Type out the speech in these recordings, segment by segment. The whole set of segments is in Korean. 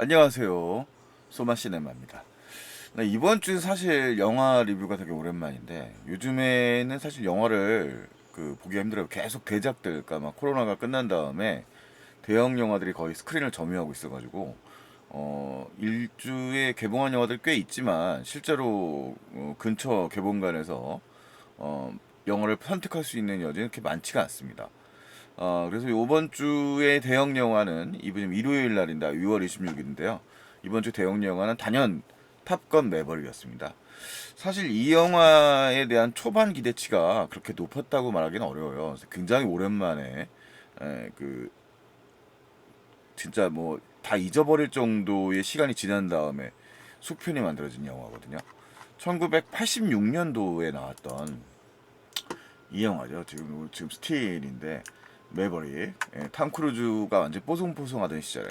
안녕하세요. 소마시네마입니다. 네, 이번 주 사실 영화 리뷰가 되게 오랜만인데 요즘에는 사실 영화를 보기가 힘들어요. 계속 대작들, 그러니까 막 코로나가 끝난 다음에 대형 영화들이 거의 스크린을 점유하고 있어가지고 일주에 개봉한 영화들 꽤 있지만 실제로 근처 개봉관에서 어, 영화를 선택할 수 있는 여지는 그렇게 많지가 않습니다. 그래서 이번 주에 대형 영화는 이번 일요일 날입니다. 6월 26일인데요. 이번 주 대형 영화는 단연 탑건 매버릭이었습니다. 사실 이 영화에 대한 초반 기대치가 그렇게 높았다고 말하기는 어려워요. 굉장히 오랜만에 그 진짜 뭐 다 잊어버릴 정도의 시간이 지난 다음에 속편이 만들어진 영화거든요. 1986년도에 나왔던 이 영화죠. 지금 스틸인데 매버릭. 탐 크루즈가 완전 뽀송뽀송하던 시절에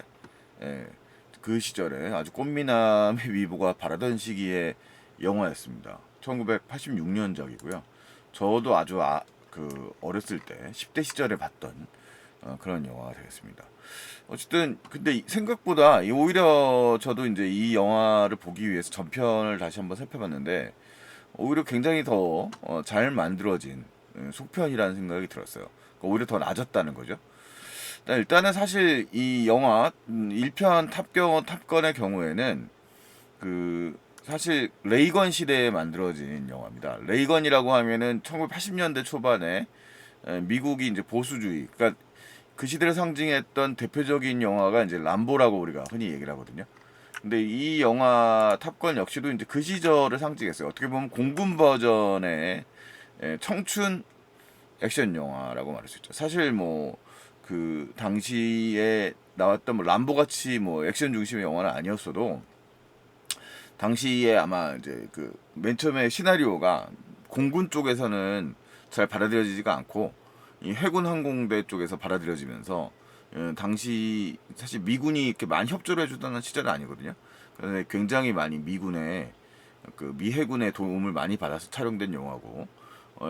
그 시절에 아주 꽃미남의 위보가 바라던 시기의 영화였습니다. 1986년작이고요. 저도 아주 어렸을 때 10대 시절에 봤던 그런 영화가 되겠습니다. 어쨌든 근데 생각보다 오히려 저도 이제 이 영화를 보기 위해서 전편을 다시 한번 살펴봤는데 오히려 굉장히 더 잘 만들어진 속편이라는 생각이 들었어요. 그러니까 오히려 더 나아졌다는 거죠. 일단은 사실 이 영화 1편 탑건의 경우에는 사실 레이건 시대에 만들어진 영화입니다. 레이건이라고 하면은 1980년대 초반에 미국이 이제 보수주의, 그러니까 그 시대를 상징했던 대표적인 영화가 이제 람보라고 우리가 흔히 얘기를 하거든요. 근데 이 영화 탑건 역시도 이제 그 시절을 상징했어요. 어떻게 보면 공군 버전의 청춘 액션 영화라고 말할 수 있죠. 사실 뭐 그 당시에 나왔던 뭐 람보 같이 뭐 액션 중심의 영화는 아니었어도 당시에 아마 이제 그 맨 처음에 시나리오가 공군 쪽에서는 잘 받아들여지지가 않고 이 해군 항공대 쪽에서 받아들여지면서 당시 사실 미군이 이렇게 많이 협조를 해주던 시절은 아니거든요. 그런데 굉장히 많이 미군의 미 해군의 도움을 많이 받아서 촬영된 영화고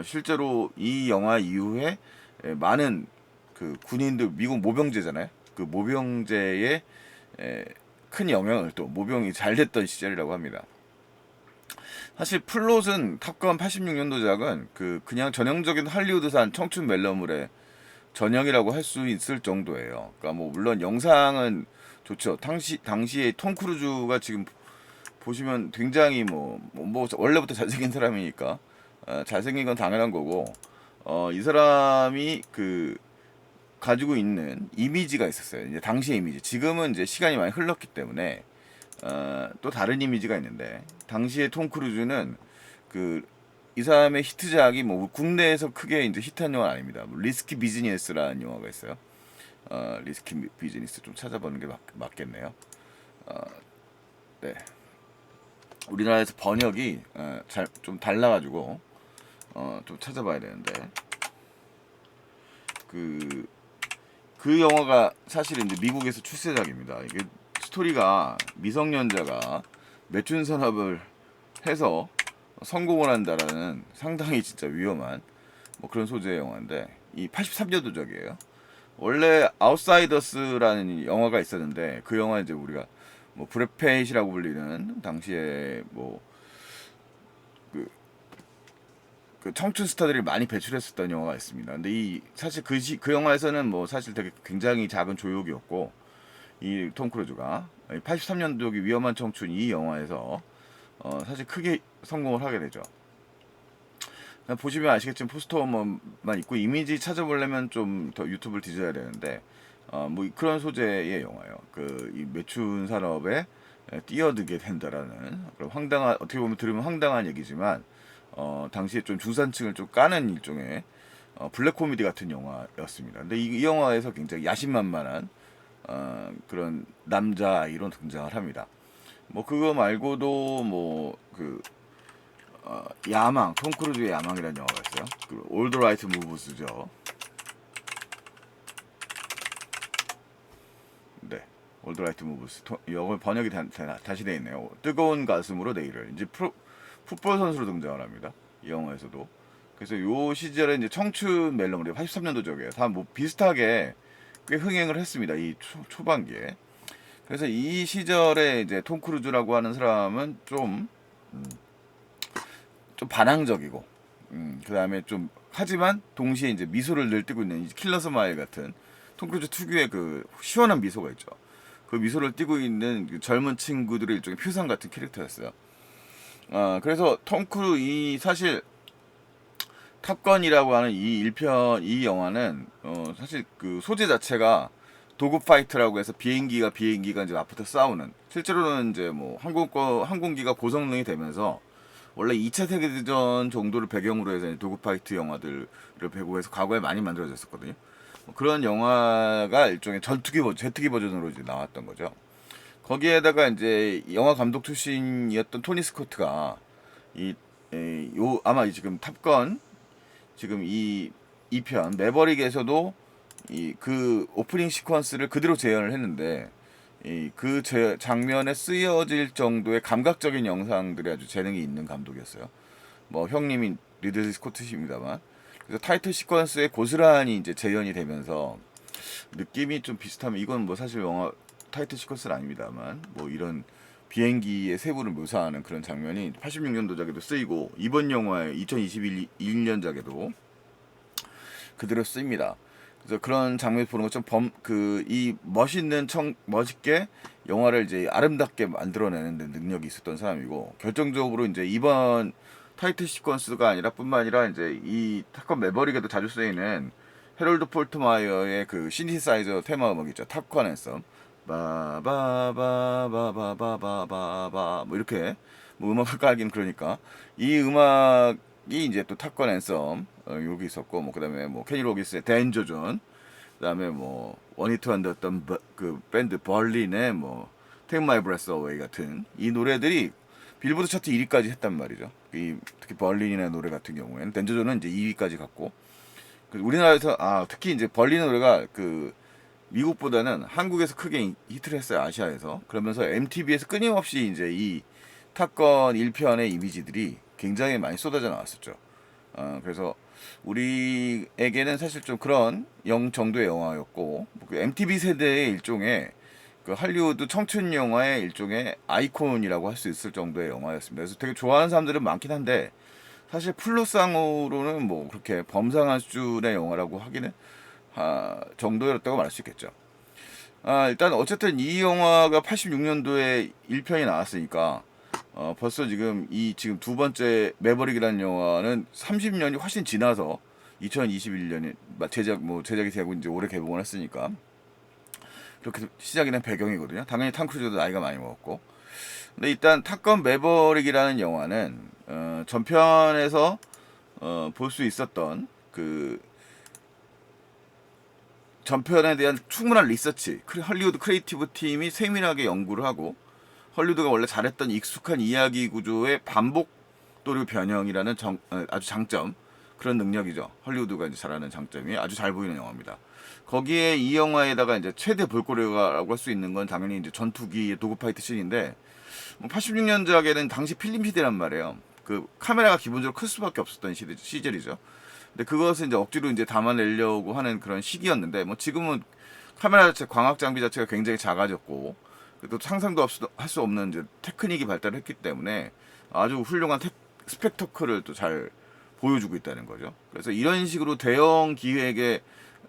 실제로 이 영화 이후에 많은 군인들 미국 모병제잖아요. 그 모병제에 큰 영향을 또 모병이 잘 됐던 시절이라고 합니다. 사실 플롯은 탑건 86년도작은 그냥 전형적인 할리우드산 청춘 멜로물의 전형이라고 할 수 있을 정도예요. 그러니까 뭐 물론 영상은 좋죠. 당시에 톰 크루즈가 지금 보시면 굉장히 뭐 원래부터 잘생긴 사람이니까 잘생긴 건 당연한 거고 이 사람이 가지고 있는 이미지가 있었어요. 이제 당시의 이미지. 지금은 이제 시간이 많이 흘렀기 때문에 또 다른 이미지가 있는데 당시에 톰 크루즈는 그 이 사람의 히트작이 뭐 국내에서 크게 이제 히트한 영화는 아닙니다. 뭐 리스키 비즈니스라는 영화가 있어요. 리스키 비즈니스 좀 찾아보는 게 맞겠네요. 네. 우리나라에서 번역이 잘 좀 달라가지고 좀 찾아봐야 되는데 그 그 영화가 사실은 이제 미국에서 출세작입니다. 이게 스토리가 미성년자가 매춘 산업을 해서 성공을 한다라는 상당히 진짜 위험한 뭐 그런 소재의 영화인데 이 83년도작이에요. 원래 아웃사이더스라는 영화가 있었는데 그 영화 이제 우리가 뭐 브래페이시라고 불리는 당시에 뭐 청춘 스타들이 많이 배출했었던 영화가 있습니다. 근데 사실 그 영화에서는 뭐 사실 되게 굉장히 작은 조역이었고 이 톰 크루즈가 83년도기 위험한 청춘 이 영화에서 사실 크게 성공을 하게 되죠. 보시면 아시겠지만 포스터만 있고 이미지 찾아보려면 좀 더 유튜브를 뒤져야 되는데 뭐 그런 소재의 영화예요. 이 매춘 산업에 뛰어들게 된다라는 그런 황당한 어떻게 보면 들으면 황당한 얘기지만 당시에 좀 중산층을 좀 까는 일종의 블랙 코미디 같은 영화였습니다. 근데 이 영화에서 굉장히 야심만만한 그런 남자 아이로 등장을 합니다. 뭐 그거 말고도 야망, 톰 크루즈의 야망이라는 영화가 있어요. 올드 라이트 무브스죠. 네, 올드 라이트 무브스. 영어 번역이 다시 돼 있네요. 뜨거운 가슴으로 내일을 이제 풋볼 선수로 등장을 합니다. 이 영화에서도. 그래서 요 시절에 이제 청춘 멜로디 83년도적이에요. 다 뭐 비슷하게 꽤 흥행을 했습니다. 이 초반기에. 그래서 이 시절에 이제 톰 크루즈라고 하는 사람은 좀 반항적이고, 그 다음에 좀, 하지만 동시에 이제 미소를 늘 띠고 있는 이 킬러 스마일 같은 톰 크루즈 특유의 그 시원한 미소가 있죠. 그 미소를 띠고 있는 그 젊은 친구들의 일종의 표상 같은 캐릭터였어요. 그래서 톰 크루 이 사실 탑건이라고 하는 이 1편 이 영화는 사실 그 소재 자체가 도구 파이트라고 해서 비행기가 이제 맞붙어 싸우는, 실제로는 이제 뭐 항공기가 고성능이 되면서 원래 2차 세계대전 정도를 배경으로 해서 도구 파이트 영화들을 배구해서 과거에 많이 만들어졌었거든요. 그런 영화가 일종의 제트기 버전으로 이제 나왔던 거죠. 거기에다가 이제 영화 감독 출신이었던 토니 스코트가 아마 지금 탑건 지금 이 2편 매버릭에서도 이 그 오프닝 시퀀스를 그대로 재현을 했는데 그 장면에 쓰여질 정도의 감각적인 영상들이 아주 재능이 있는 감독이었어요. 뭐 형님이 리들리 스코트십니다만, 그래서 타이틀 시퀀스에 고스란히 이제 재현이 되면서 느낌이 좀 비슷하면, 이건 뭐 사실 영화 타이틀 시퀀스는 아닙니다만 뭐 이런 비행기의 세부를 묘사하는 그런 장면이 86년도작에도 쓰이고 이번 영화의 2021년작에도 그대로 쓰입니다. 그래서 그런 장면 보는 것 좀 이 멋있게 영화를 이제 아름답게 만들어내는 데 능력이 있었던 사람이고, 결정적으로 이제 이번 타이틀 시퀀스가 아니라 뿐만 아니라 이제 이 탑건 매버릭에도 자주 쓰이는 헤럴드 폴트마이어의 그 신디사이저 테마 음악 있죠. 탑건 앤썸 바바바바바바바바 뭐 이렇게 뭐 음악을 깔긴, 그러니까 이 음악이 이제 또 탑건 앤썸 여기 있었고, 뭐 그다음에 뭐 케니 로기스의 댄저 존, 그다음에 뭐 원히트 한다던 그 밴드 벌린의 뭐 Take My Breath Away 같은 이 노래들이 빌보드 차트 1위까지 했단 말이죠. 특히 벌린의 노래 같은 경우에는 댄저 존은 이제 2위까지 갔고, 우리나라에서 특히 이제 벌린 노래가 그 미국보다는 한국에서 크게 히트를 했어요. 아시아에서. 그러면서 MTV에서 끊임없이 이제 이 탑건 1편의 이미지들이 굉장히 많이 쏟아져 나왔었죠. 그래서 우리에게는 사실 좀 그런 정도의 영화였고, 그 MTV 세대의 일종의 그 할리우드 청춘 영화의 일종의 아이콘이라고 할 수 있을 정도의 영화였습니다. 그래서 되게 좋아하는 사람들은 많긴 한데, 사실 플롯상으로는 뭐 그렇게 범상한 수준의 영화라고 하기는 정도였다고 말할 수 있겠죠. 일단 어쨌든 이 영화가 86년도에 1편이 나왔으니까 벌써 지금 두 번째 매버릭이라는 영화는 30년이 훨씬 지나서 2021년에 제작이 되고 이제 올해 개봉을 했으니까 그렇게 시작이 된 배경이거든요. 당연히 탐 크루즈도 나이가 많이 먹었고. 근데 일단 탑건 매버릭이라는 영화는 전편에서 볼 수 있었던 그 전편에 대한 충분한 리서치, 헐리우드 크리에이티브 팀이 세밀하게 연구를 하고, 헐리우드가 원래 잘했던 익숙한 이야기 구조의 반복 또는 변형이라는 아주 장점, 그런 능력이죠. 헐리우드가 이제 잘하는 장점이 아주 잘 보이는 영화입니다. 거기에 이 영화에다가 이제 최대 볼거리라고 할 수 있는 건 당연히 이제 전투기 도구 파이트 씬인데, 86년작에는 당시 필름 시대란 말이에요. 그 카메라가 기본적으로 클 수밖에 없었던 시절이죠. 근데 그것을 이제 억지로 이제 담아내려고 하는 그런 시기였는데, 뭐 지금은 카메라 자체, 광학 장비 자체가 굉장히 작아졌고, 또 상상도 할 수 없는 이제 테크닉이 발달했기 때문에 아주 훌륭한 스펙터클을 또 잘 보여주고 있다는 거죠. 그래서 이런 식으로 대형 기획의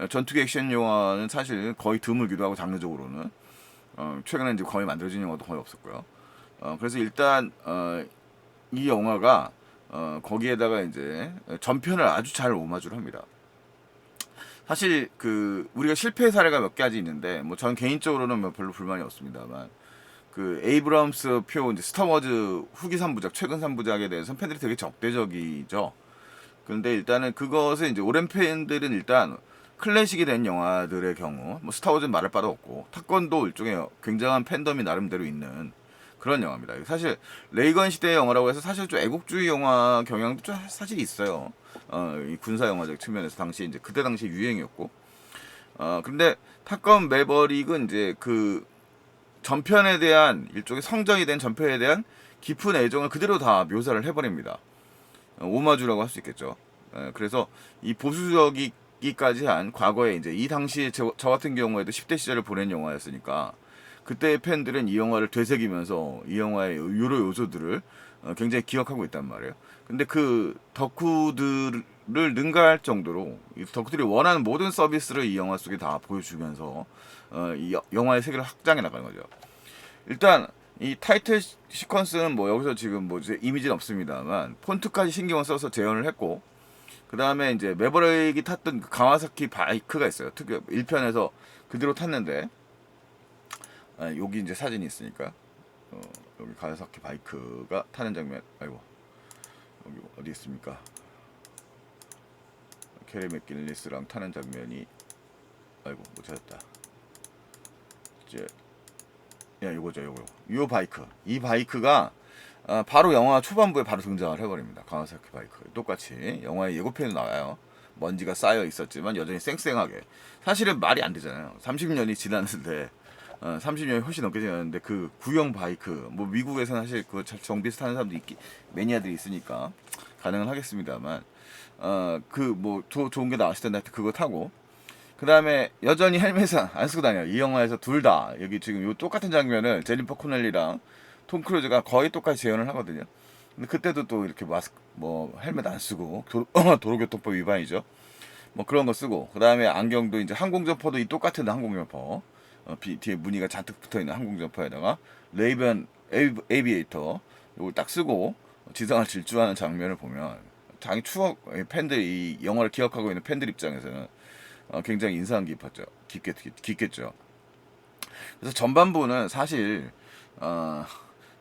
전투기 액션 영화는 사실 거의 드물기도 하고, 장르적으로는 최근에 이제 거의 만들어진 영화도 거의 없었고요. 그래서 일단 이 영화가 거기에다가 이제 전편을 아주 잘 오마주를 합니다. 사실 그 우리가 실패 사례가 몇 가지 있는데, 뭐 전 개인적으로는 뭐 별로 불만이 없습니다만, 그 에이브럼스 표 이제 스타워즈 후기 3부작, 최근 3부작에 대해서 팬들이 되게 적대적이죠. 그런데 일단은 그것을 이제 오랜 팬들은 일단 클래식이 된 영화들의 경우, 뭐 스타워즈는 말할 바도 없고, 탑건도 일종의 굉장한 팬덤이 나름대로 있는 그런 영화입니다. 사실 레이건 시대의 영화라고 해서 사실 좀 애국주의 영화 경향도 좀 사실 있어요. 이 군사 영화적 측면에서 이제 그때 당시 유행이었고. 근데 탑건 매버릭은 이제 그 전편에 대한 일종의 성장이 된 전편에 대한 깊은 애정을 그대로 다 묘사를 해버립니다. 오마주라고 할 수 있겠죠. 그래서 이 보수적이기까지 한 과거에 이제 이 당시에 저 같은 경우에도 10대 시절을 보낸 영화였으니까 그때의 팬들은 이 영화를 되새기면서 이 영화의 여러 요소들을 굉장히 기억하고 있단 말이에요. 근데 그 덕후들을 능가할 정도로 이 덕후들이 원하는 모든 서비스를 이 영화 속에 다 보여주면서 이 영화의 세계를 확장해 나가는 거죠. 일단 이 타이틀 시퀀스는 뭐 여기서 지금 뭐 이제 이미지는 없습니다만 폰트까지 신경을 써서 재현을 했고, 그 다음에 이제 매버릭이 탔던 그 가와사키 바이크가 있어요. 특히 1편에서 그대로 탔는데, 여기 이제 사진이 있으니까 여기 가와사키 바이크가 타는 장면. 아이고, 여기 어디 있습니까? 캐리 맥길리스랑 타는 장면이, 아이고 못 찾았다. 이제 요거죠, 요 바이크. 이 바이크가 바로 영화 초반부에 바로 등장을 해버립니다. 가와사키 바이크. 똑같이 영화의 예고편에 나와요. 먼지가 쌓여 있었지만 여전히 쌩쌩하게. 사실은 말이 안 되잖아요. 30년이 지났는데 30년이 훨씬 넘게 지났는데 그 구형 바이크, 뭐 미국에서는 사실 그거 정비슷하는 사람도 매니아들이 있으니까 가능은 하겠습니다만 그 뭐 좋은 게 나왔을 텐데 그거 타고, 그 다음에 여전히 헬멧은 안 쓰고 다녀요. 이 영화에서 둘 다 여기 지금 요 똑같은 장면을 제니퍼 코넬리랑 톰 크루즈가 거의 똑같이 재현을 하거든요. 근데 그때도 또 이렇게 마스크 뭐 헬멧 안 쓰고 도로교통법 위반이죠. 뭐 그런 거 쓰고, 그 다음에 안경도 이제 항공점퍼도 이 똑같은 항공점퍼, 뒤에 무늬가 잔뜩 붙어 있는 항공점퍼에다가 레이번 에이비에이터 이걸 딱 쓰고 지상을 질주하는 장면을 보면 자기 추억, 팬들 이 영화를 기억하고 있는 팬들 입장에서는 굉장히 인상 깊겠죠. 그래서 전반부는 사실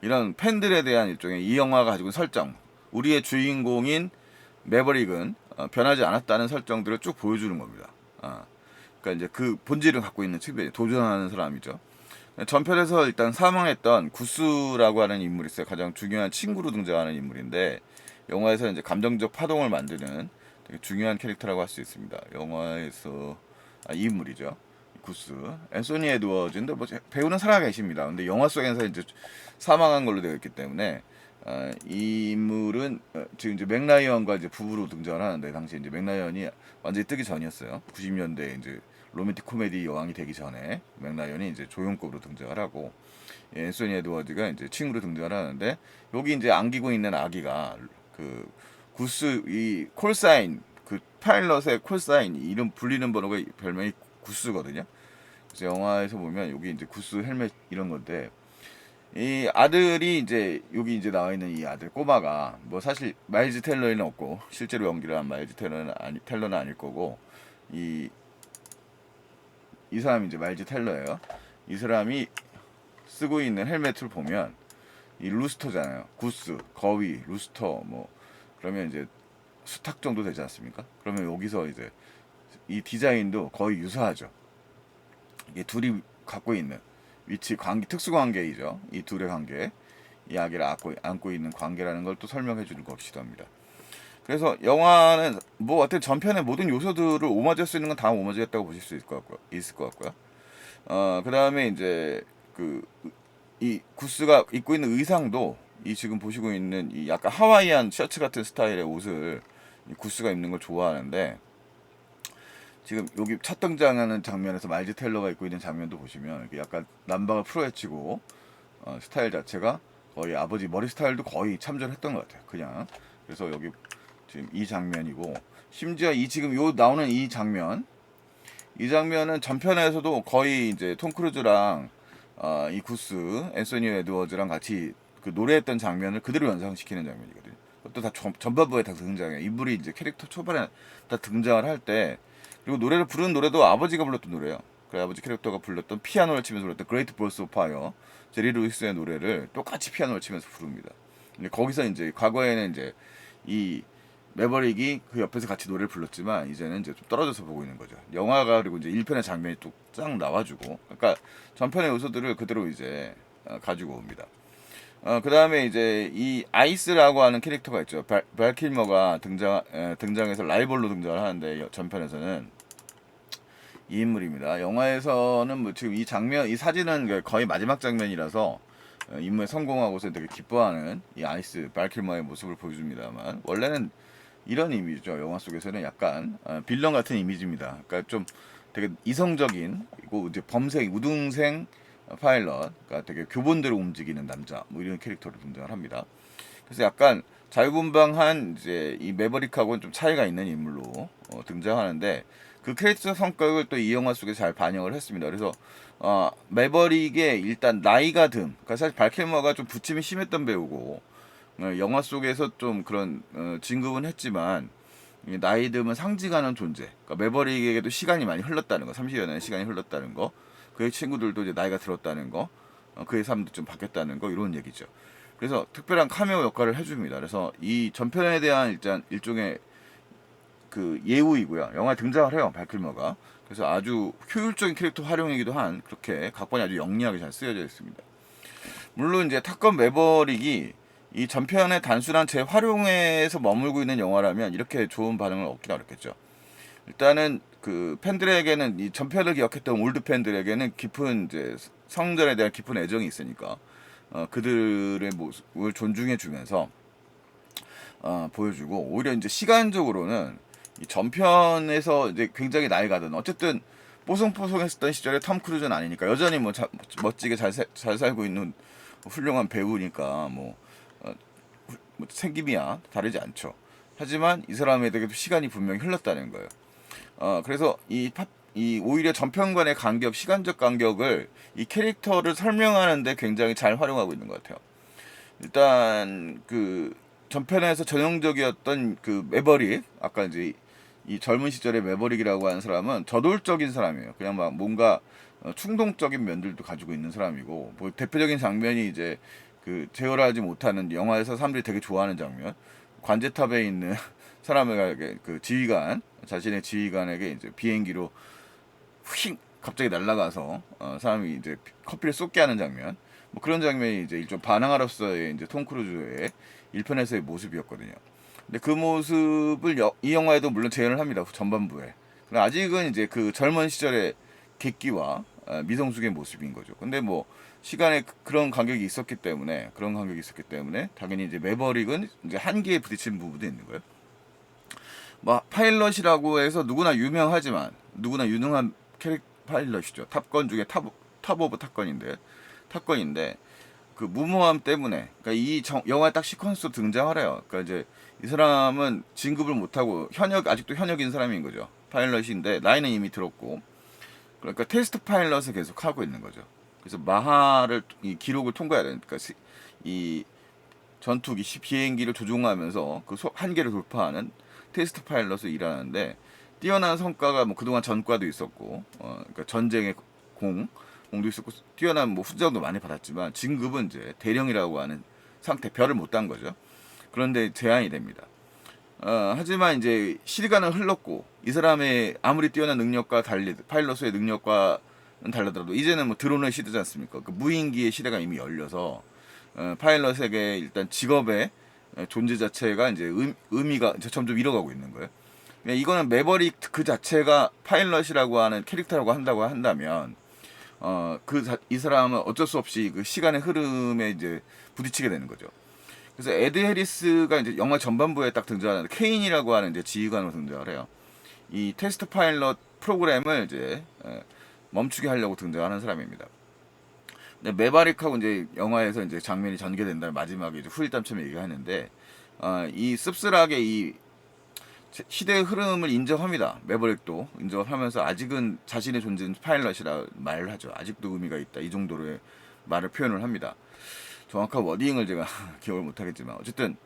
이런 팬들에 대한 일종의 이 영화가 가지고 있는 설정, 우리의 주인공인 매버릭은 변하지 않았다는 설정들을 쭉 보여주는 겁니다. 그러니까 이제 그 본질을 갖고 있는 측면이 도전하는 사람이죠. 전편에서 일단 사망했던 구스라고 하는 인물이 있어요. 가장 중요한 친구로 등장하는 인물인데, 영화에서 이제 감정적 파동을 만드는 되게 중요한 캐릭터라고 할 수 있습니다. 영화에서 이 인물이죠. 구스, 앤소니 에드워즈인데 뭐 배우는 살아 계십니다. 근데 영화 속에서 이제 사망한 걸로 되어 있기 때문에 이 인물은 지금 이제 맥라이언과 이제 부부로 등장을 하는데, 당시 이제 맥라이언이 완전히 뜨기 전이었어요. 90년대 이제 로맨틱 코미디 여왕이 되기 전에 맥라이언이 이제 조연급으로 등장을 하고, 앤소니 에드워즈가 이제 친구로 등장을 하는데, 여기 이제 안기고 있는 아기가 그 구스 이 콜사인, 그 파일럿의 콜사인 이름 불리는 번호가 별명이 구스거든요. 그래서 영화에서 보면 여기 이제 구스 헬멧 이런 건데, 이 아들이 이제 여기 이제 나와 있는 이 아들 꼬마가 뭐 사실 마일즈 텔러는 없고, 실제로 연기를 한 마일즈 텔러는 아닐 거고, 이 사람이 이제 마일즈 텔러예요. 이 사람이 쓰고 있는 헬멧을 보면 이 루스터잖아요. 구스, 거위, 루스터 뭐 그러면 이제 수탉 정도 되지 않습니까? 그러면 여기서 이제 이 디자인도 거의 유사하죠. 이게 둘이 갖고 있는 위치 관계, 특수 관계이죠. 이 둘의 관계, 이 아기를 안고 있는 관계라는 걸 또 설명해 주는 것이기도 합니다. 그래서 영화는 뭐 어떤 전편의 모든 요소들을 오마주할 수 있는 건 다 오마주했다고 보실 수 있을 것 같고요. 그 다음에 이제 이 구스가 입고 있는 의상도 이 지금 보시고 있는 이 약간 하와이안 셔츠 같은 스타일의 옷을 이 구스가 입는 걸 좋아하는데, 지금 여기 첫 등장하는 장면에서 마일즈 텔러가 입고 있는 장면도 보시면 이렇게 약간 남방을 풀어헤치고 스타일 자체가 거의 아버지 머리 스타일도 거의 참조했던 것 같아요. 그냥 그래서 여기 지금 이 장면이고, 심지어 이 지금 요 나오는 이 장면은 전편에서도 거의 이제 톰 크루즈랑 이 구스 앤소니 에드워즈랑 같이 그 노래했던 장면을 그대로 연상시키는 장면이거든요. 그것도 다 전반부에 다 등장해요. 인물이 이제 캐릭터 초반에 다 등장을 할 때, 그리고 노래를 부르는 노래도 아버지가 불렀던 노래예요. 그 아버지 캐릭터가 불렀던 피아노를 치면서 불렀던 그레이트 볼스 오브 파이어, 제리 루이스의 노래를 똑같이 피아노를 치면서 부릅니다. 근데 거기서 이제 과거에는 이제 이 매버릭이 그 옆에서 같이 노래를 불렀지만 이제는 이제 좀 떨어져서 보고 있는 거죠. 영화가 그리고 이제 1편의 장면이 또 쫙 나와주고, 그러니까 전편의 요소들을 그대로 이제 가지고 옵니다. 그 다음에 이제 이 아이스라고 하는 캐릭터가 있죠. 발 킬머가 등장해서 라이벌로 등장을 하는데, 전편에서는 이 인물입니다. 영화에서는 뭐 지금 이 장면, 이 사진은 거의 마지막 장면이라서 임무에 성공하고서 되게 기뻐하는 이 아이스 발 킬머의 모습을 보여줍니다만, 원래는 이런 이미지죠. 영화 속에서는 약간 빌런 같은 이미지입니다. 그러니까 좀 되게 이성적인, 그리고 이제 범생, 우등생, 파일럿, 그러니까 되게 교본대로 움직이는 남자, 뭐 이런 캐릭터로 등장을 합니다. 그래서 약간 자유분방한 이제 이 매버릭하고는 좀 차이가 있는 인물로 등장하는데 그 캐릭터 성격을 또 이 영화 속에 잘 반영을 했습니다. 그래서 매버릭의 일단 나이가 그러니까 사실 발킬머가 좀 부침이 심했던 배우고 영화 속에서 좀 그런 진급은 했지만 나이 듦은 상징하는 존재. 그러니까 매버릭에게도 시간이 많이 흘렀다는 거, 30여 년의 시간이 흘렀다는 거, 그의 친구들도 이제 나이가 들었다는 거, 그의 삶도 좀 바뀌었다는 거 이런 얘기죠. 그래서 특별한 카메오 역할을 해줍니다. 그래서 이 전편에 대한 일단 일종의 그 예우이고요. 영화에 등장을 해요, 발킬머가. 그래서 아주 효율적인 캐릭터 활용이기도 한 그렇게 각본이 아주 영리하게 잘 쓰여져 있습니다. 물론 이제 탑건 매버릭이 이 전편의 단순한 재활용에서 머물고 있는 영화라면 이렇게 좋은 반응을 얻기가 어렵겠죠. 일단은 그 팬들에게는 이 전편을 기억했던 올드 팬들에게는 깊은 이제 성전에 대한 깊은 애정이 있으니까 그들의 모습을 존중해 주면서 보여주고 오히려 이제 시간적으로는 이 전편에서 이제 굉장히 나이가 든 어쨌든 뽀송뽀송했었던 시절에 톰 크루즈는 아니니까 여전히 뭐 멋지게 잘 살고 있는 훌륭한 배우니까 뭐 생김이야 다르지 않죠. 하지만 이 사람에게도 시간이 분명히 흘렀다는 거예요. 그래서 이 오히려 전편과의 간격, 시간적 간격을 이 캐릭터를 설명하는데 굉장히 잘 활용하고 있는 것 같아요. 일단 그 전편에서 전형적이었던 그 매버릭, 아까 이제 이 젊은 시절의 매버릭이라고 하는 사람은 저돌적인 사람이에요. 그냥 막 뭔가 충동적인 면들도 가지고 있는 사람이고, 뭐 대표적인 장면이 이제 그 제어하지 못하는 영화에서 사람들이 되게 좋아하는 장면, 관제탑에 있는 사람에게 그 지휘관, 자신의 지휘관에게 이제 비행기로 휙 갑자기 날아가서 사람이 이제 커피를 쏟게 하는 장면, 뭐 그런 장면이 이제 일종 반항아로서의 이제 톰 크루즈의 1편에서의 모습이었거든요. 근데 그 모습을 이 영화에도 물론 재현을 합니다. 전반부에. 그러나 아직은 이제 그 젊은 시절의 객기와 미성숙의 모습인 거죠. 근데 뭐 시간에 그런 그런 간격이 있었기 때문에 당연히 이제 매버릭은 이제 한계에 부딪히는 부분도 있는 거예요. 뭐 파일럿이라고 해서 누구나 유명하지만 누구나 유능한 캐릭 파일럿이죠. 탑건 중에 탑 오브 탑건인데 그 무모함 때문에 그러니까 영화에 딱 시퀀스로 등장하래요. 그러니까 이제 이 사람은 진급을 못하고 아직도 현역인 사람인 거죠. 파일럿인데 나이는 이미 들었고 그러니까 테스트 파일럿을 계속 하고 있는 거죠. 그래서 마하를 이 기록을 통과해야 되니까 이 전투기 비행기를 조종하면서 그 한계를 돌파하는 테스트 파일럿을 일하는데 뛰어난 성과가 뭐 그동안 전과도 있었고 그러니까 전쟁의 공도 있었고 뛰어난 뭐 훈장도 많이 받았지만 진급은 이제 대령이라고 하는 상태 별을 못 딴 거죠. 그런데 제한이 됩니다. 하지만 이제 시간은 흘렀고 이 사람의 아무리 뛰어난 능력과 달리 파일럿의 능력과는 달라더라도 이제는 뭐 드론의 시대지 않습니까? 그 무인기의 시대가 이미 열려서 파일럿에게 일단 직업의 존재 자체가 이제 의미가 점점 잃어가고 있는 거예요. 이거는 매버릭 그 자체가 파일럿이라고 하는 캐릭터라고 한다고 한다면 이 사람은 어쩔 수 없이 그 시간의 흐름에 이제 부딪히게 되는 거죠. 그래서 에드 해리스가 이제 영화 전반부에 딱 등장하는데 케인이라고 하는 이제 지휘관으로 등장을 해요. 이 테스트 파일럿 프로그램을 이제 멈추게 하려고 등장하는 사람입니다. 근데 매바릭하고 이제 영화에서 이제 장면이 전개된다면 마지막에 이제 후일담처럼 얘기하는데 이 씁쓸하게 이 시대의 흐름을 인정합니다. 매버릭도 인정을 하면서 아직은 자신의 존재는 파일럿이라 말을 하죠. 아직도 의미가 있다. 이 정도로의 말을 표현을 합니다. 정확한 워딩을 제가 기억을 못하겠지만 어쨌든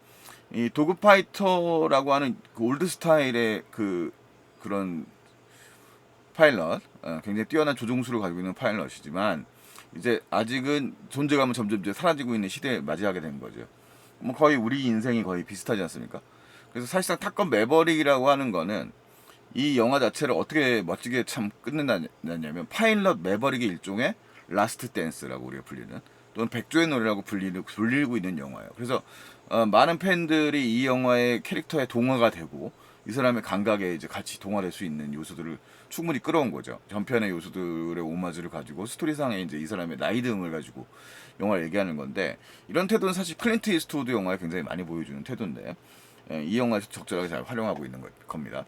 이 도그파이터라고 하는 그 올드 스타일의 그런 파일럿, 굉장히 뛰어난 조종수를 가지고 있는 파일럿이지만 이제 아직은 존재감은 점점 이제 사라지고 있는 시대에 맞이하게 된 거죠. 뭐 거의 우리 인생이 거의 비슷하지 않습니까? 그래서 사실상 탑건 매버릭이라고 하는 거는 이 영화 자체를 어떻게 멋지게 참 끝낸다냐면 파일럿 매버릭의 일종의 라스트 댄스라고 우리가 불리는 또는 백조의 노래라고 불리고 있는 영화예요. 그래서 많은 팬들이 이 영화의 캐릭터에 동화가 되고 이 사람의 감각에 이제 같이 동화될 수 있는 요소들을 충분히 끌어온 거죠. 전편의 요소들의 오마주를 가지고 스토리상에 이제 이 사람의 나이듦을 가지고 영화를 얘기하는 건데 이런 태도는 사실 클린트 이스트우드 영화에 굉장히 많이 보여주는 태도인데 이 영화에서 적절하게 잘 활용하고 있는 겁니다.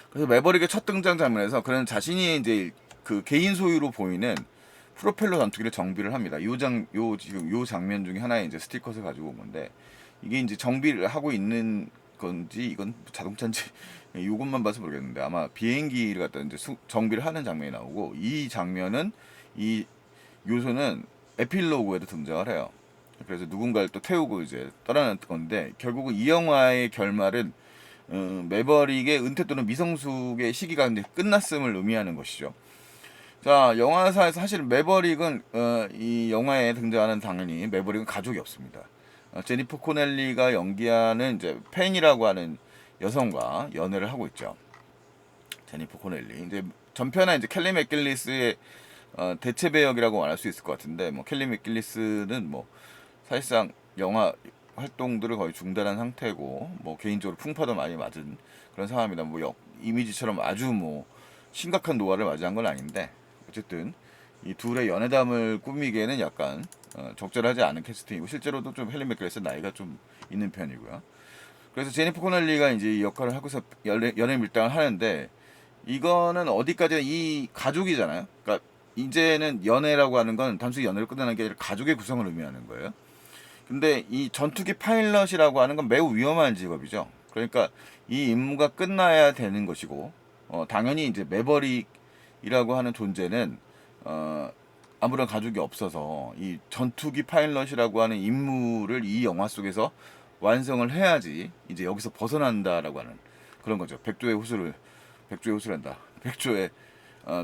그래서 매버릭의 첫 등장 장면에서 그는 자신이 이제 그 개인 소유로 보이는 프로펠러 전투기를 정비를 합니다. 지금 요 장면 중에 하나의 이제 스틸컷을 가지고 온 건데, 이게 이제 정비를 하고 있는 건지 이건 자동차인지 이것만 봐서 모르겠는데, 아마 비행기를 갖다 이제 정비를 하는 장면이 나오고, 이 장면은 이 요소는 에필로그에도 등장을 해요. 그래서 누군가를 또 태우고 이제 떠나는 건데, 결국은 이 영화의 결말은 매버릭의 은퇴 또는 미성숙의 시기가 이제 끝났음을 의미하는 것이죠. 자, 영화사에서 사실 매버릭은 이 영화에 등장하는 당연히 매버릭은 가족이 없습니다. 제니퍼 코넬리가 연기하는 이제 팬이라고 하는 여성과 연애를 하고 있죠. 제니퍼 코넬리. 이제 전편에 이제 켈리 맥길리스의 대체 배역이라고 말할 수 있을 것 같은데, 뭐 켈리 맥길리스는 뭐 사실상 영화 활동들을 거의 중단한 상태고, 뭐 개인적으로 풍파도 많이 맞은 그런 상황입니다. 뭐 이미지처럼 아주 뭐 심각한 노화를 맞이한 건 아닌데, 어쨌든 이 둘의 연애담을 꾸미기에는 약간 적절하지 않은 캐스팅이고, 실제로도 좀 헬리 맥길리스 나이가 좀 있는 편이고요. 그래서 제니퍼 코널리가 이제 이 역할을 하고서 연애 밀당을 하는데, 이거는 어디까지나 이 가족이잖아요. 그러니까 이제는 연애라고 하는 건 단순히 연애로 끝나는 게 아니라 가족의 구성을 의미하는 거예요. 근데 이 전투기 파일럿이라고 하는 건 매우 위험한 직업이죠. 그러니까 이 임무가 끝나야 되는 것이고, 당연히 이제 매버릭이라고 하는 존재는 아무런 가족이 없어서 이 전투기 파일럿이라고 하는 임무를 이 영화 속에서 완성을 해야지 이제 여기서 벗어난다라고 하는 그런 거죠. 백조의 호수란다. 백조의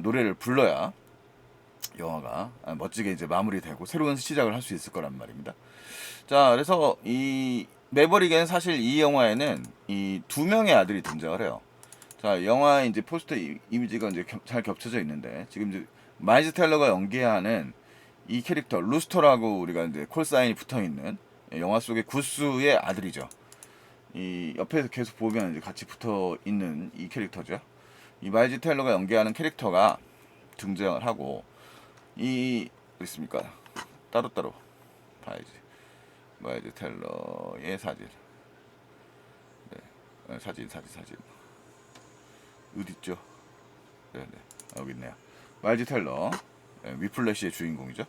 노래를 불러야 영화가 멋지게 이제 마무리되고 새로운 시작을 할 수 있을 거란 말입니다. 자, 그래서 이 매버릭에는 사실 이 영화에는 이 두 명의 아들이 등장을 해요. 자, 영화의 이제 포스터 이미지가 이제 잘 겹쳐져 있는데, 지금 이제 마일즈 텔러가 연기하는 이 캐릭터 루스터라고 우리가 이제 콜사인이 붙어 있는 영화 속의 구스의 아들이죠. 이 옆에서 계속 보면 이제 같이 붙어 있는 이 캐릭터죠. 이 마일즈 텔러가 연기하는 캐릭터가 등장을 하고, 이 어디 있습니까? 따로따로 봐야지. 마일즈 텔러의 사진. 네, 사진. 어디 있죠? 네. 여기 있네요. 마일즈 텔러, 네, 위플래시의 주인공이죠.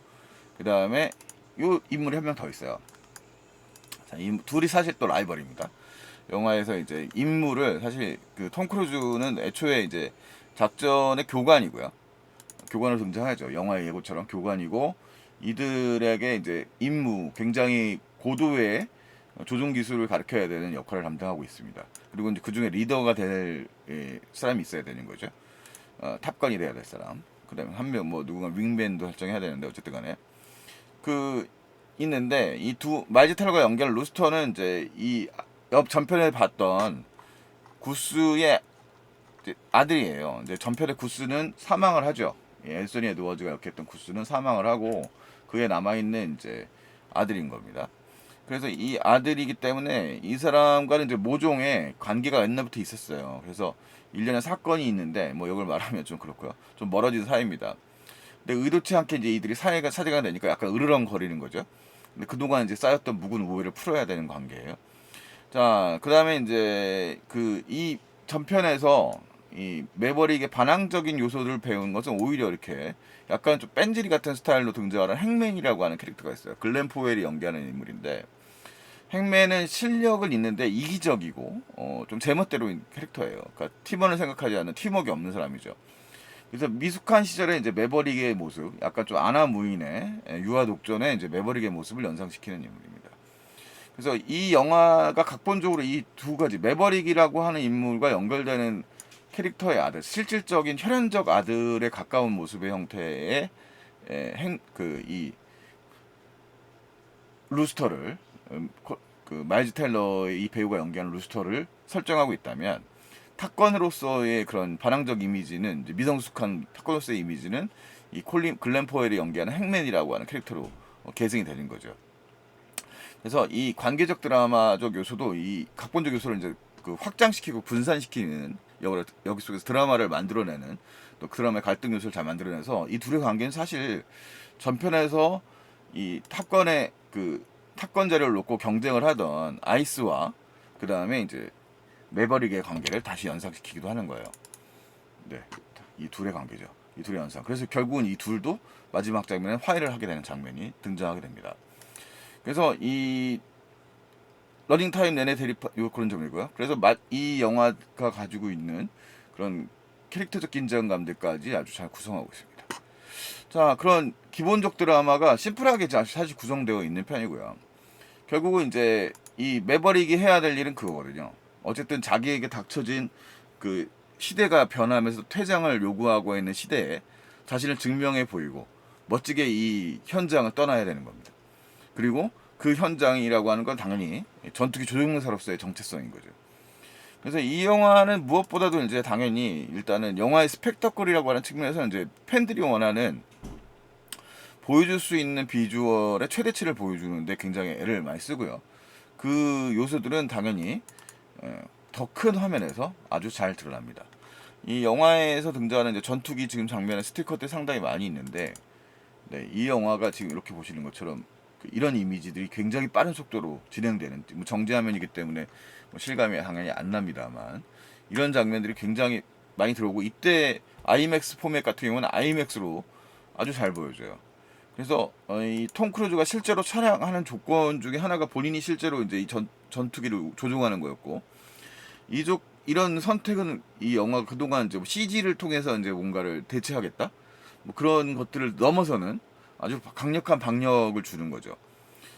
그 다음에 요 인물이 한 명 더 있어요. 자, 이 둘이 사실 또 라이벌입니다. 영화에서 이제 임무를 사실 그 톰 크루즈는 애초에 이제 작전의 교관이고요. 교관으로 등장하죠. 영화의 예고처럼 교관이고, 이들에게 이제 임무, 굉장히 고도의 조종 기술을 가르쳐야 되는 역할을 담당하고 있습니다. 그리고 이제 그 중에 리더가 될 사람이 있어야 되는 거죠. 탑건이 돼야 될 사람. 그다음에 한 명 뭐 누군가 윙맨도 설정해야 되는데, 어쨌든 간에 그 있는데, 이 두 마일즈 텔러가 연기한 루스터는 이제 이 옆 전편에 봤던 구스의 아들이에요. 이제 전편의 구스는 사망을 하죠. 앤소니 에드워즈가 역했던 구스는 사망을 하고, 그에 남아있는 이제 아들인 겁니다. 그래서 이 아들이기 때문에 이 사람과는 이제 모종의 관계가 옛날부터 있었어요. 그래서 일련의 사건이 있는데, 뭐 이걸 말하면 좀 그렇고요. 좀 멀어진 사이입니다. 근데 의도치 않게 이제 이들이 사이가 되니까 약간 으르렁거리는 거죠. 근데 그동안 이제 쌓였던 묵은 오해를 풀어야 되는 관계예요. 자, 그 다음에 이제 이 전편에서 이 매버릭의 반항적인 요소를 배운 것은 오히려 이렇게 약간 좀 뺀질이 같은 스타일로 등장하는 행맨이라고 하는 캐릭터가 있어요. 글렌 포웰이 연기하는 인물인데, 행맨은 실력은 있는데 이기적이고 좀 제멋대로인 캐릭터예요. 그러니까 팀원을 생각하지 않는, 팀워크가 없는 사람이죠. 그래서 미숙한 시절에 이제 매버릭의 모습, 약간 좀 아나무인의 유아 독전의 이제 매버릭의 모습을 연상시키는 인물입니다. 그래서 이 영화가 각본적으로 이 두 가지 매버릭이라고 하는 인물과 연결되는 캐릭터의 아들, 실질적인 혈연적 아들에 가까운 모습의 형태의 이 루스터를 마일즈 텔러의 이 배우가 연기하는 루스터를 설정하고 있다면, 탑건으로서의 그런 반항적 이미지는, 이제 미성숙한 탑건으로서의 이미지는 이 글렌 포웰이 연기하는 행맨이라고 하는 캐릭터로 계승이 되는 거죠. 그래서 이 관계적 드라마적 요소도 이 각본적 요소를 이제 확장시키고 분산시키는 여기 속에서 드라마를 만들어내는, 또 그 드라마의 갈등 요소를 잘 만들어내서 이 둘의 관계는 사실 전편에서 이 탑건 자료를 놓고 경쟁을 하던 아이스와 그 다음에 이제 매버릭의 관계를 다시 연상시키기도 하는 거예요. 네, 이 둘의 관계죠. 이 둘의 연상. 그래서 결국은 이 둘도 마지막 장면에 화해를 하게 되는 장면이 등장하게 됩니다. 그래서 이 러닝타임 내내 요 그런 점이고요. 그래서 이 영화가 가지고 있는 그런 캐릭터적 긴장감들까지 아주 잘 구성하고 있습니다. 자, 그런 기본적 드라마가 심플하게 사실 구성되어 있는 편이고요. 결국은 이제 이 매버릭이 해야 될 일은 그거거든요. 어쨌든 자기에게 닥쳐진 그 시대가 변하면서 퇴장을 요구하고 있는 시대에 자신을 증명해 보이고 멋지게 이 현장을 떠나야 되는 겁니다. 그리고 그 현장이라고 하는 건 당연히 전투기 조종사로서의 정체성인 거죠. 그래서 이 영화는 무엇보다도 이제 당연히 일단은 영화의 스펙터클이라고 하는 측면에서 이제 팬들이 원하는 보여줄 수 있는 비주얼의 최대치를 보여주는데 굉장히 애를 많이 쓰고요. 그 요소들은 당연히 더 큰 화면에서 아주 잘 드러납니다. 이 영화에서 등장하는 이제 전투기 지금 장면에 스티커들이 상당히 많이 있는데, 네, 이 영화가 지금 이렇게 보시는 것처럼 이런 이미지들이 굉장히 빠른 속도로 진행되는, 뭐 정지화면이기 때문에 뭐 실감이 당연히 안 납니다만 이런 장면들이 굉장히 많이 들어오고, 이때 아이맥스 포맷 같은 경우는 아이맥스로 아주 잘 보여져요. 그래서 이 톰 크루즈가 실제로 촬영하는 조건 중에 하나가 본인이 실제로 이제 이 전투기를 조종하는 거였고, 이런 선택은 이 영화가 그동안 이제 CG를 통해서 이제 뭔가를 대체하겠다, 뭐 그런 것들을 넘어서는 아주 강력한 박력을 주는 거죠.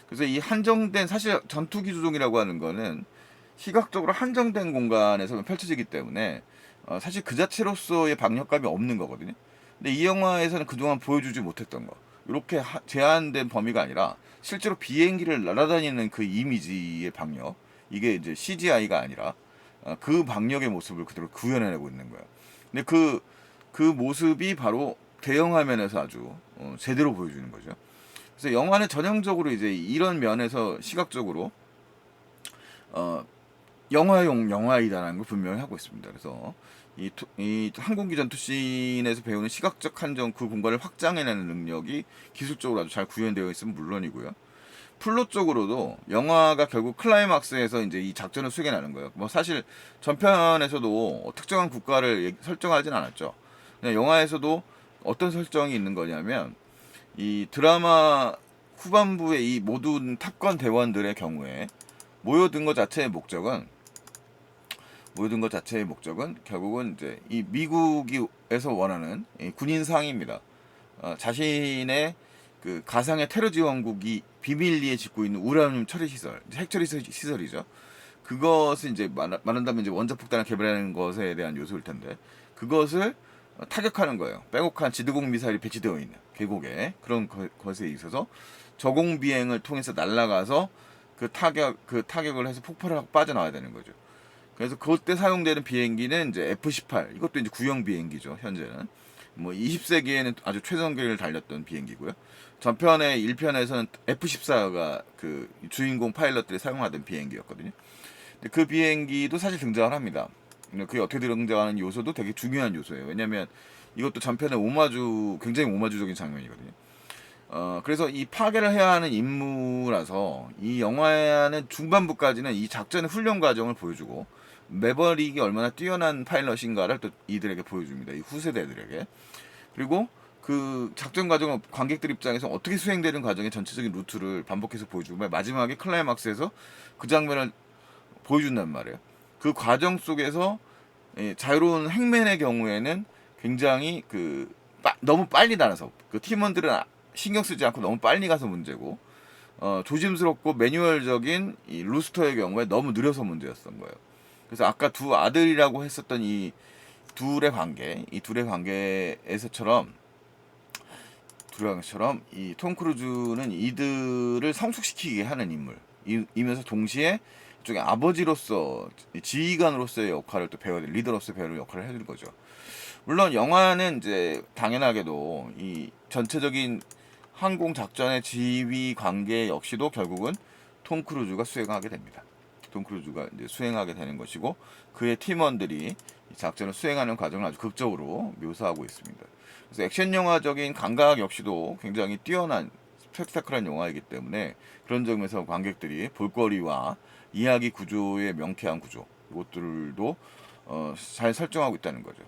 그래서 이 한정된, 사실 전투기 조종이라고 하는 거는 시각적으로 한정된 공간에서 펼쳐지기 때문에 사실 그 자체로서의 박력감이 없는 거거든요. 근데 이 영화에서는 그동안 보여주지 못했던 거, 이렇게 제한된 범위가 아니라 실제로 비행기를 날아다니는 그 이미지의 박력, 이게 이제 CGI가 아니라 그 박력의 모습을 그대로 구현해내고 있는 거예요. 근데 그 모습이 바로 대형 화면에서 아주 제대로 보여주는 거죠. 그래서 영화는 전형적으로 이제 이런 면에서 시각적으로 어, 영화용 영화이다라는 걸 분명히 하고 있습니다. 그래서 이 항공기 전투씬에서 배우는 시각적 한정, 그 공간을 확장해내는 능력이 기술적으로 아주 잘 구현되어 있으면 물론이고요. 플롯적으로도 영화가 결국 클라이막스에서 이제 이 작전을 수행해 나는 거예요. 뭐 사실 전편에서도 특정한 국가를 설정하진 않았죠. 그냥 영화에서도 어떤 설정이 있는 거냐면, 이 드라마 후반부에 이 모든 탑건 대원들의 경우에 모여든 것 자체의 목적은 결국은 이제 이 미국에서 원하는 이 군인 상입니다. 자신의 그 가상의 테러 지원국이 비밀리에 짓고 있는 우라늄 처리 시설, 핵 처리 시설이죠. 그것을 이제 말한다면 이제 원자 폭탄을 개발하는 것에 대한 요소일 텐데, 그것을 타격하는 거예요. 빼곡한 지드공 미사일이 배치되어 있는 계곡에, 그런 것에 있어서 저공 비행을 통해서 날아가서 그 타격을 해서 폭발을 하고 빠져나와야 되는 거죠. 그래서 그때 사용되는 비행기는 이제 F-18, 이것도 이제 구형 비행기죠. 현재는 뭐 20세기에는 아주 최전기를 달렸던 비행기고요. 전편의 1편에서는 F-14가 그 주인공 파일럿들이 사용하던 비행기였거든요. 근데 그 비행기도 사실 등장을 합니다. 그게 어떻게 등장하는 요소도 되게 중요한 요소예요. 왜냐면 이것도 전편의 굉장히 오마주적인 장면이거든요. 그래서 이 파괴를 해야 하는 임무라서 이 영화는 중반부까지는 이 작전의 훈련 과정을 보여주고, 매버릭이 얼마나 뛰어난 파일럿인가를 또 이들에게 보여줍니다. 이 후세대들에게. 그리고 그 작전 과정은 관객들 입장에서 어떻게 수행되는 과정의 전체적인 루트를 반복해서 보여주고, 마지막에 클라이막스에서 그 장면을 보여준단 말이에요. 그 과정 속에서 자유로운 행맨의 경우에는 굉장히 너무 빨리 날아서 그 팀원들은 신경 쓰지 않고 너무 빨리 가서 문제고, 조심스럽고 매뉴얼적인 이 루스터의 경우에 너무 느려서 문제였던 거예요. 그래서 아까 두 아들이라고 했었던 이 둘의 관계에서처럼 이 톰 크루즈는 이들을 성숙시키게 하는 인물이면서 동시에 이쪽에 아버지로서, 지휘관으로서의 역할을 또 배워야 될, 리더로서의 배우는 역할을 해줄 거죠. 물론 영화는 이제 당연하게도 이 전체적인 항공 작전의 지휘 관계 역시도 결국은 톰 크루즈가 수행하게 됩니다. 톰 크루즈가 이제 수행하게 되는 것이고, 그의 팀원들이 이 작전을 수행하는 과정을 아주 극적으로 묘사하고 있습니다. 그래서 액션 영화적인 감각 역시도 굉장히 뛰어난 스펙타클한 영화이기 때문에 그런 점에서 관객들이 볼거리와 이야기 구조의 명쾌한 구조, 이것들도 잘 설정하고 있다는 거죠.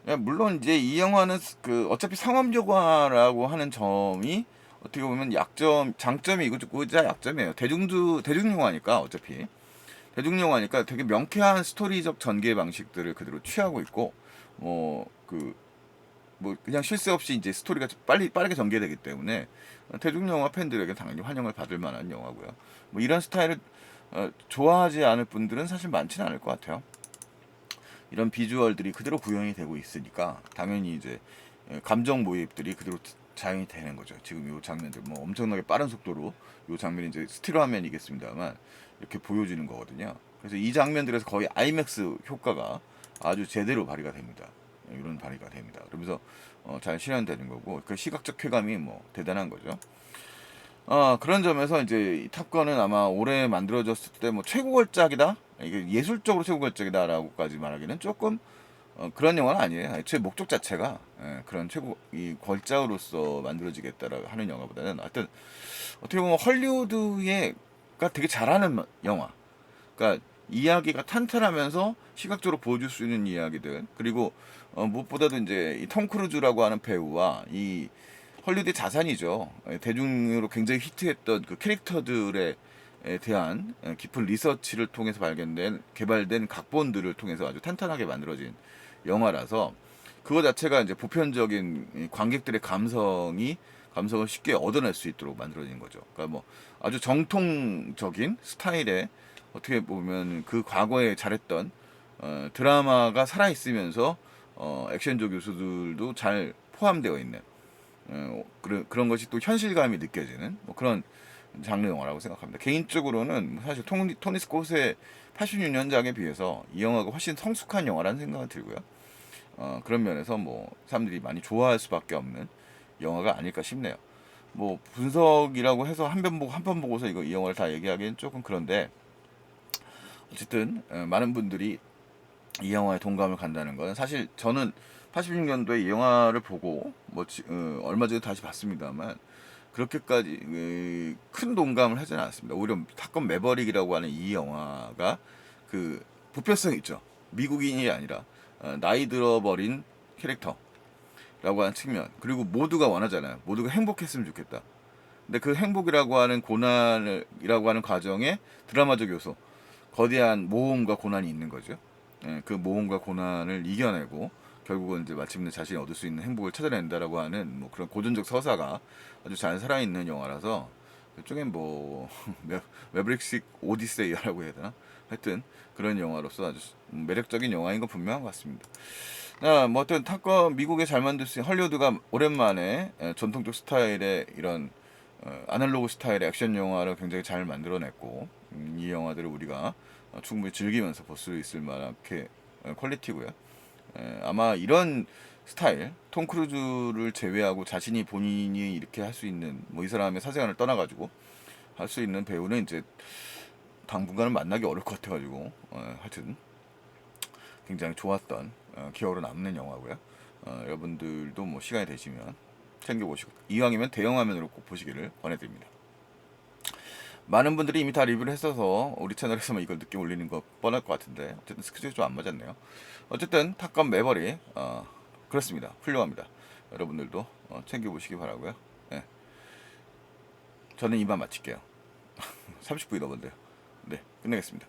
야, 물론 이제 이 영화는 그 어차피 상업 영화라고 하는 점이 어떻게 보면 약점, 장점이 이거자 약점이에요. 대중 영화니까 어차피 대중 영화니까 되게 명쾌한 스토리적 전개 방식들을 그대로 취하고 있고 뭐그 뭐 그냥 쉴 새 없이 이제 스토리가 빠르게 전개되기 때문에 대중 영화 팬들에게 당연히 환영을 받을 만한 영화고요. 뭐 이런 스타일을 좋아하지 않을 분들은 사실 많지는 않을 것 같아요. 이런 비주얼들이 그대로 구현이 되고 있으니까 당연히 이제 감정 모입들이 그대로 자연이 되는 거죠. 지금 이 장면들 뭐 엄청나게 빠른 속도로 이 장면이 이제 스틸 화면이겠습니다만 이렇게 보여지는 거거든요. 그래서 이 장면들에서 거의 아이맥스 효과가 아주 제대로 발휘가 됩니다. 이런 발휘가 됩니다. 그러면서 잘 실현되는 거고 그 시각적 쾌감이 뭐 대단한 거죠. 그런 점에서 이제 이 탑건은 아마 올해 만들어졌을 때 뭐 최고걸작이다. 이게 예술적으로 최고걸작이다라고까지 말하기는 조금 그런 영화는 아니에요. 애초에 목적 자체가 그런 최고 이 걸작으로서 만들어지겠다라고 하는 영화보다는 하여튼 어떻게 보면 헐리우드가 되게 잘하는 영화. 그러니까 이야기가 탄탄하면서 시각적으로 보여줄 수 있는 이야기들 그리고 무엇보다도 이제 이 톰 크루즈라고 하는 배우와 이 헐리우드의 자산이죠. 대중으로 굉장히 히트했던 그 캐릭터들에 대한 깊은 리서치를 통해서 개발된 각본들을 통해서 아주 탄탄하게 만들어진 영화라서 그거 자체가 이제 보편적인 관객들의 감성을 쉽게 얻어낼 수 있도록 만들어진 거죠. 그러니까 뭐 아주 정통적인 스타일의 어떻게 보면 그 과거에 잘했던 드라마가 살아 있으면서 액션적 요소들도 잘 포함되어 있는 그런 것이 또 현실감이 느껴지는 뭐 그런 장르 영화라고 생각합니다. 개인적으로는 사실 토니 스콧의 86년작에 비해서 이 영화가 훨씬 성숙한 영화라는 생각은 들고요. 그런 면에서 뭐 사람들이 많이 좋아할 수밖에 없는 영화가 아닐까 싶네요. 뭐 분석이라고 해서 한 번 보고서 이 영화를 다 얘기하기는 조금 그런데 어쨌든 많은 분들이 이 영화에 동감을 간다는 건 사실 저는 86년도에 이 영화를 보고 얼마 전에 다시 봤습니다만 그렇게까지 큰 동감을 하지는 않았습니다. 오히려 탑건 매버릭이라고 하는 이 영화가 그 부패성 있죠. 미국인이 아니라 나이 들어버린 캐릭터라고 하는 측면 그리고 모두가 원하잖아요. 모두가 행복했으면 좋겠다. 근데 그 행복이라고 하는 고난이라고 하는 과정에 드라마적 요소 거대한 모험과 고난이 있는 거죠. 그 모험과 고난을 이겨내고 결국은 이제 마침내 자신이 얻을 수 있는 행복을 찾아낸다라고 하는 뭐 그런 고전적 서사가 아주 잘 살아있는 영화라서 일종의 뭐 매브릭식 오디세이라고 해야 되나? 하여튼 그런 영화로서 아주 매력적인 영화인 건 분명한 것 같습니다. 뭐 어떤 탑건 미국에 잘 만들 수 있는 헐리우드가 오랜만에 전통적 스타일의 이런 아날로그 스타일의 액션 영화를 굉장히 잘 만들어냈고 이 영화들을 우리가 충분히 즐기면서 볼 수 있을 만하게 퀄리티고요. 아마 이런 스타일 톰 크루즈를 제외하고 자신이 본인이 이렇게 할 수 있는 뭐 이 사람의 사생활을 떠나가지고 할 수 있는 배우는 이제 당분간은 만나기 어려울 것 같아가지고 하여튼 굉장히 좋았던 기억으로 남는 영화고요. 여러분들도 뭐 시간이 되시면 챙겨보시고 이왕이면 대형 화면으로 꼭 보시기를 권해드립니다. 많은 분들이 이미 다 리뷰를 했어서 우리 채널에서만 이걸 늦게 올리는 거 뻔할 것 같은데 어쨌든 스케줄이 좀 안 맞았네요. 어쨌든 탑건 매버릭 그렇습니다. 훌륭합니다. 여러분들도 챙겨보시기 바라고요. 네. 저는 이만 마칠게요. 30분이 넘었는데요. 네, 끝내겠습니다.